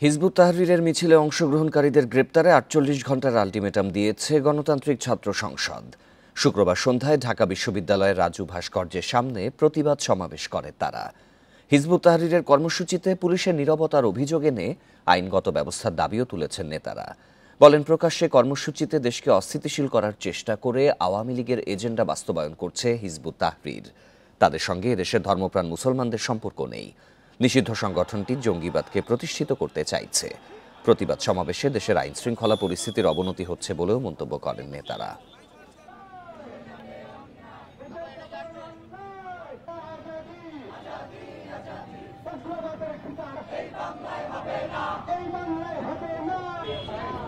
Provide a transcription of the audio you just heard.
Hizb ut তাহরীরের মিছিলে অংশগ্রহণকারীদের গ্রেপ্তারে ৪৮ ঘণ্টার আলটিমেটাম দিয়েছে গণতান্ত্রিক ছাত্র সংসদ। শুক্রবার সন্ধ্যায় ঢাকা বিশ্ববিদ্যালয়ের রাজু ভাস্কর্যের সামনে প্রতিবাদ সমাবেশ করে তারা। হিজবুত তাহরীরের কর্মসূচিতে পুলিশের নীরবতার অভিযোগ এনে আইনগত ব্যবস্থার দাবিও তুলেছেন নেতারা। বলেন, প্রকাশ্যে কর্মসূচিতে দেশকে অস্থিতিশীল করার চেষ্টা করে আওয়ামী লীগের এজেন্ডা বাস্তবায়ন করছে হিজবুত তাহরীর। তাদের সঙ্গে এদেশের ধর্মপ্রাণ মুসলমানদের সম্পর্ক নেই। নিষিদ্ধ সংগঠনটি জঙ্গিবাদকে প্রতিষ্ঠিত করতে চাইছে। প্রতিবাদ সমাবেশে দেশের আইন শৃঙ্খলা পরিস্থিতির অবনতি হচ্ছে বলেও মন্তব্য করেন নেতারা। এই বাংলায় হবে না।